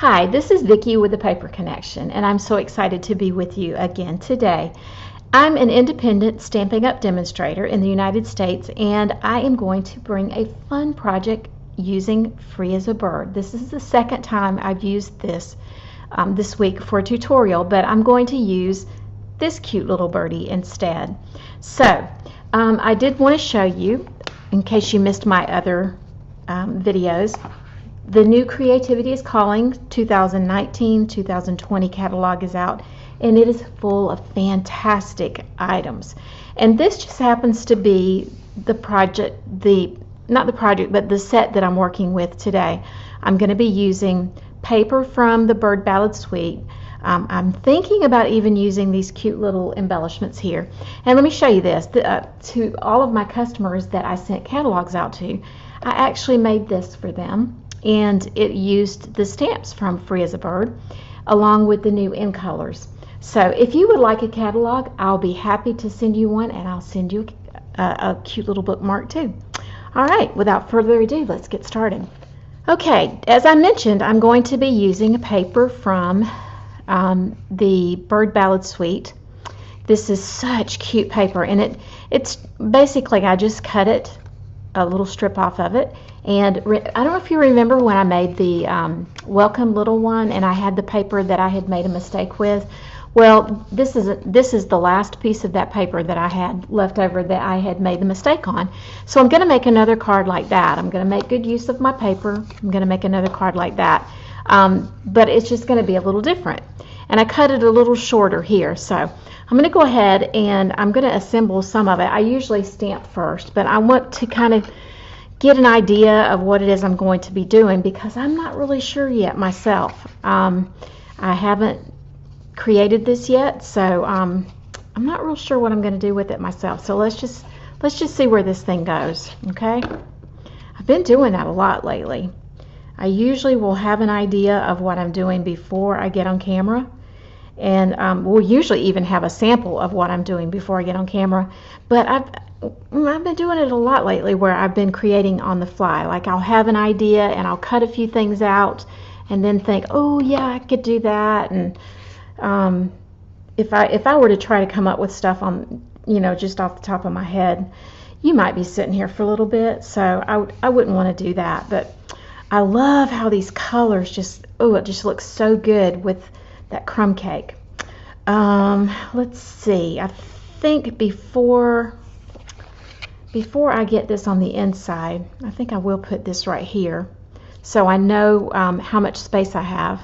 Hi, this is Vicki with the Paper Connection, and I'm so excited to be with you again today. I'm an independent Stampin' Up! Demonstrator in the United States, and I am going to bring a fun project using Free as a Bird. This is the second time I've used this this week for a tutorial, but I'm going to use this cute little birdie instead. So, I did want to show you, in case you missed my other videos, the new Creativity is Calling 2019-2020 catalog is out, and it is full of fantastic items. And this just happens to be the project, not the project, but the set that I'm working with today. I'm going to be using paper from the Bird Ballad suite. I'm thinking about even using these cute little embellishments here. And let me show you this. To all of my customers that I sent catalogs out to, I actually made this for them. And it used the stamps from Free as a Bird along with the new in colors. So if you would like a catalog, I'll be happy to send you one, and I'll send you a cute little bookmark too. All right, without further ado, let's get started. Okay, as I mentioned, I'm going to be using a paper from the Bird Ballad suite. This is such cute paper, and it's basically, I just cut it, a little strip off of it. And I don't know if you remember when I made the welcome little one, and I had the paper that I had made a mistake with. Well, this is the last piece of that paper that I had left over that I had made the mistake on. So I'm going to make another card like that. I'm going to make good use of my paper. I'm going to make another card like that. But it's just going to be a little different. And I cut it a little shorter here. So I'm going to go ahead and I'm going to assemble some of it. I usually stamp first, but I want to kind of get an idea of what it is I'm going to be doing, because I'm not really sure yet myself. I haven't created this yet, so I'm not real sure what I'm going to do with it myself. So let's just see where this thing goes. Okay, I've been doing that a lot lately. I usually will have an idea of what I'm doing before I get on camera, and we'll usually even have a sample of what I'm doing before I get on camera. But I've been doing it a lot lately where I've been creating on the fly. Like, I'll have an idea and I'll cut a few things out and then think, oh yeah, I could do that. And if I were to try to come up with stuff on, just off the top of my head, you might be sitting here for a little bit. So I wouldn't want to do that. But I love how these colors it just looks so good with that crumb cake. Let's see. I think before I get this on the inside, I think I will put this right here so I know how much space I have.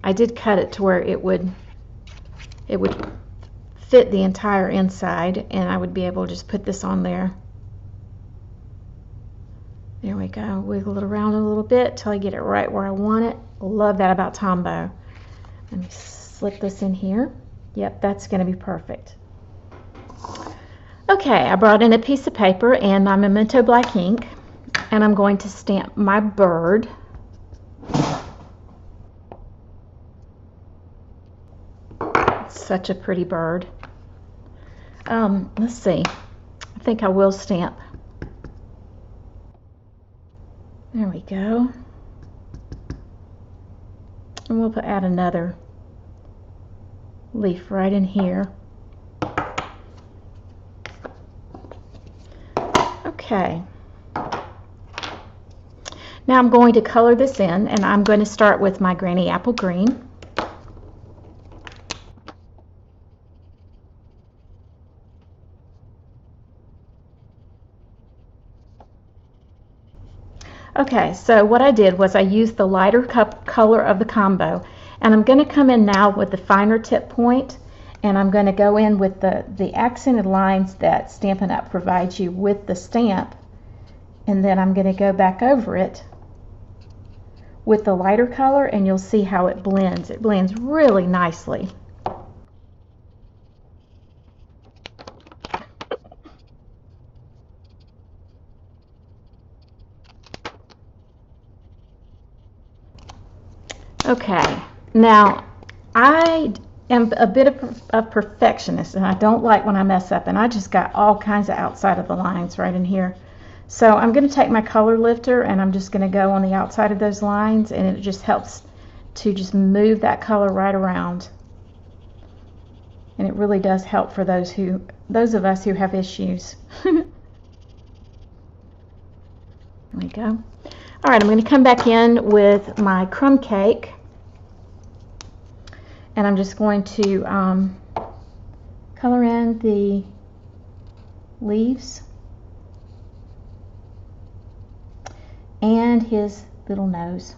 I did cut it to where it would fit the entire inside, and I would be able to just put this on there. There we go. Wiggle it around a little bit till I get it right where I want it. Love that about Tombow. Let me slip this in here. Yep, that's going to be perfect. Okay, I brought in a piece of paper and my Memento black ink, and I'm going to stamp my bird. It's such a pretty bird. Let's see. I think I will stamp. There we go. And we'll add another leaf right in here. Okay. Now I'm going to color this in, and I'm going to start with my Granny Apple Green. Okay, so what I did was I used the lighter color of the combo, and I'm going to come in now with the finer tip point, and I'm going to go in with the accented lines that Stampin' Up! Provides you with the stamp, and then I'm going to go back over it with the lighter color, and you'll see how it blends. It blends really nicely. Okay, now I am a bit of a perfectionist, and I don't like when I mess up, and I just got all kinds of outside of the lines right in here. So I'm going to take my color lifter and I'm just going to go on the outside of those lines, and it just helps to just move that color right around. And it really does help for those of us who have issues. There we go. All right, I'm going to come back in with my crumb cake, and I'm just going to color in the leaves and his little nose,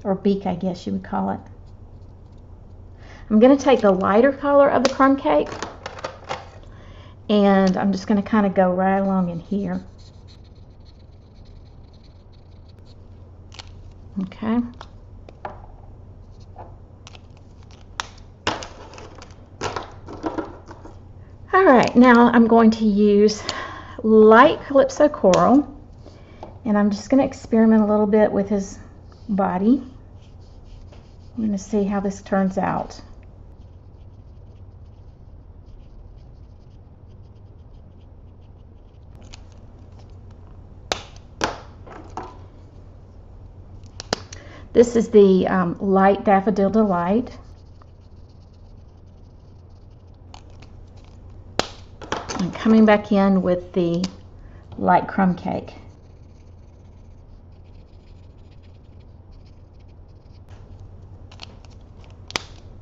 or beak, I guess you would call it. I'm going to take the lighter color of the crumb cake, and I'm just going to kind of go right along in here. Okay. All right, now I'm going to use light Calypso Coral, and I'm just going to experiment a little bit with his body. I'm going to see how this turns out. This is the light Daffodil Delight. I'm coming back in with the light crumb cake.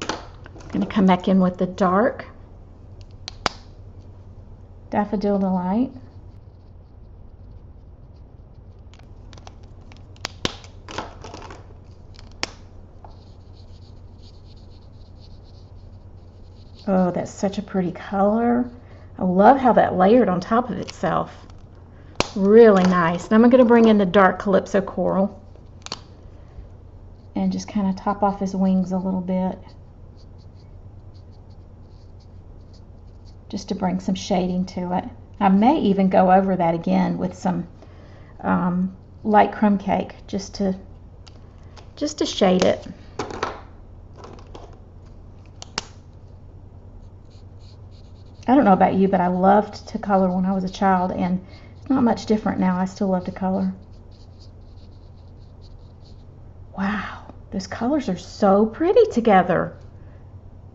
I'm going to come back in with the dark Daffodil Delight. Oh, that's such a pretty color. I love how that layered on top of itself. Really nice. Now I'm going to bring in the dark Calypso Coral and just kind of top off his wings a little bit, just to bring some shading to it. I may even go over that again with some light crumb cake just to shade it. I don't know about you, but I loved to color when I was a child, and it's not much different now. I still love to color. Wow, those colors are so pretty together.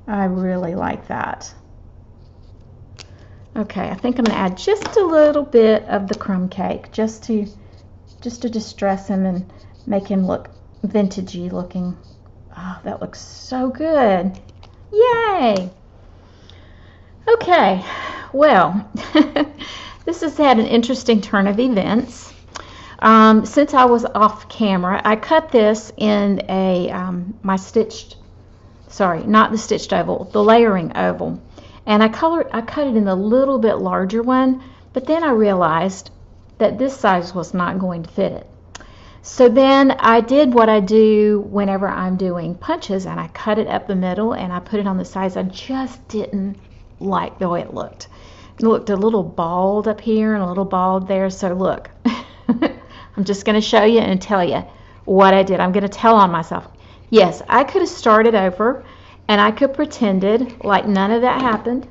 I really like that. Okay, I think I'm going to add just a little bit of the crumb cake just to distress him and make him look vintagey looking. Oh, that looks so good. Yay! Okay, well, this has had an interesting turn of events. Since I was off camera, I cut this in a not the stitched oval, the layering oval, and I cut it in a little bit larger one, but then I realized that this size was not going to fit it. So then I did what I do whenever I'm doing punches, and I cut it up the middle and I put it on the sides. I just didn't like the way it looked. It looked a little bald up here and a little bald there. So look, I'm just going to show you and tell you what I did. I'm going to tell on myself. Yes, I could have started over and I could pretended like none of that happened.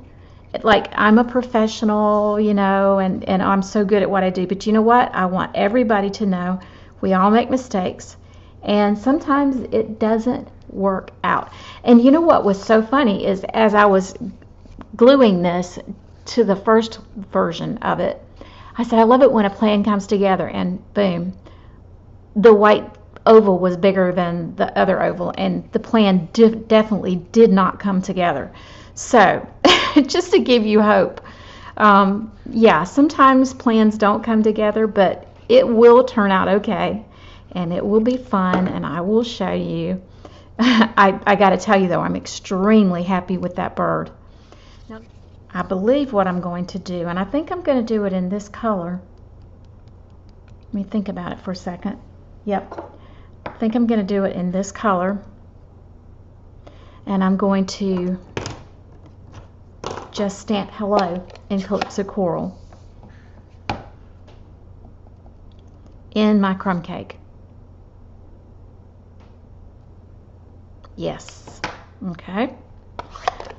Like I'm a professional, you know, and I'm so good at what I do. But you know what? I want everybody to know we all make mistakes, and sometimes it doesn't work out. And you know what was so funny is as I was gluing this to the first version of it, I said I love it when a plan comes together, and boom, the white oval was bigger than the other oval, and the plan definitely did not come together. So just to give you hope, yeah, sometimes plans don't come together, but it will turn out okay, and it will be fun, and I will show you. I got to tell you though, I'm extremely happy with that bird. Now, I believe what I'm going to do, and I think I'm going to do it in this color. Let me think about it for a second. Yep, I think I'm going to do it in this color, and I'm going to just stamp hello in Calypso Coral in my crumb cake. Yes. Okay.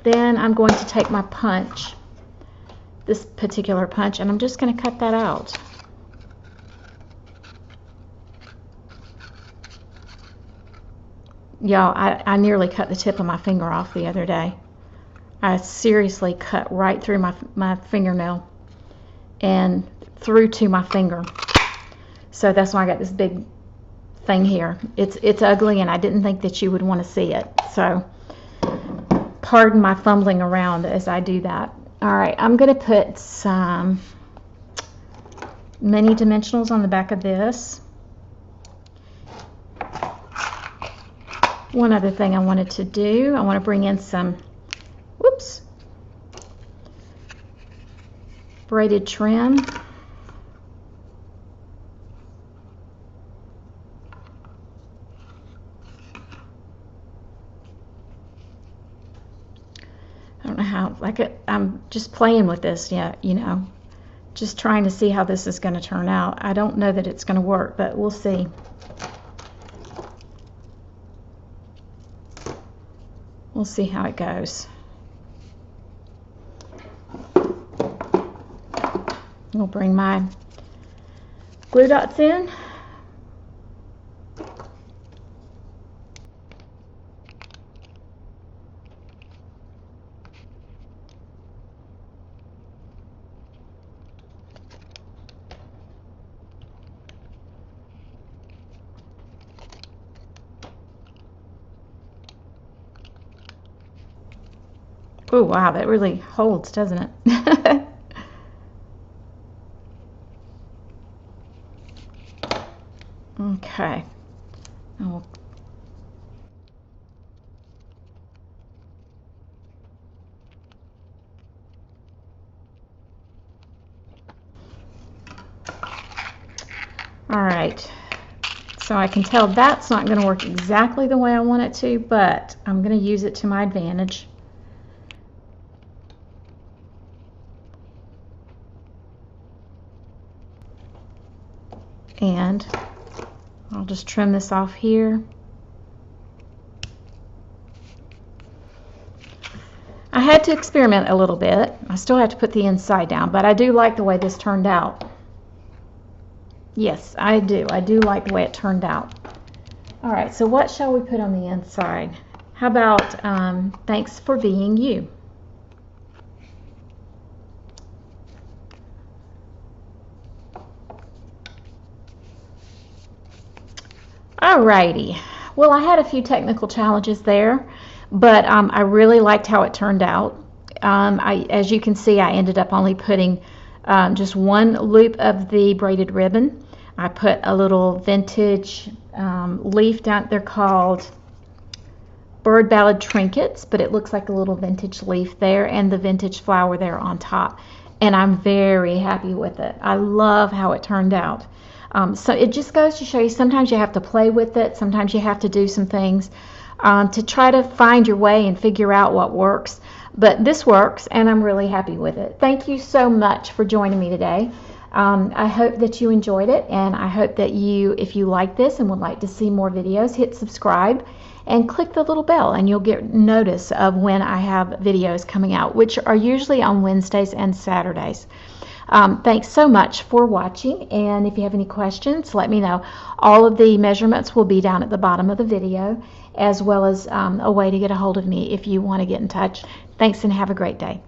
Then I'm going to take my punch, this particular punch, and I'm just going to cut that out. Y'all, I nearly cut the tip of my finger off the other day. I seriously cut right through my fingernail and through to my finger. So that's why I got this big thing here. It's ugly, and I didn't think that you would want to see it. So pardon my fumbling around as I do that. All right, I'm going to put some mini dimensionals on the back of this. One other thing I wanted to do, I want to bring in some, whoops, braided trim. I don't know how, I'm just playing with this, yeah, you know, just trying to see how this is going to turn out. I don't know that it's going to work, but we'll see. We'll see how it goes. I'll bring my glue dots in. Oh, wow, that really holds, doesn't it? Okay. Oh. All right. So I can tell that's not going to work exactly the way I want it to, but I'm going to use it to my advantage. And I'll just trim this off here. I had to experiment a little bit. I still have to put the inside down, but I do like the way this turned out. Yes, I do. I do like the way it turned out. All right, so what shall we put on the inside? How about thanks for being you? Alrighty, well, I had a few technical challenges there, but I really liked how it turned out. As you can see, I ended up only putting just one loop of the braided ribbon. I put a little vintage leaf down there called Bird Ballad trinkets, but it looks like a little vintage leaf there, and the vintage flower there on top. And I'm very happy with it. I love how it turned out. So it just goes to show you, sometimes you have to play with it, sometimes you have to do some things to try to find your way and figure out what works. But this works, and I'm really happy with it. Thank you so much for joining me today. I hope that you enjoyed it, and I hope that if you like this and would like to see more videos, hit subscribe and click the little bell, and you'll get notice of when I have videos coming out, which are usually on Wednesdays and Saturdays. Thanks so much for watching, and if you have any questions, let me know. All of the measurements will be down at the bottom of the video, as well as a way to get a hold of me if you want to get in touch. Thanks, and have a great day.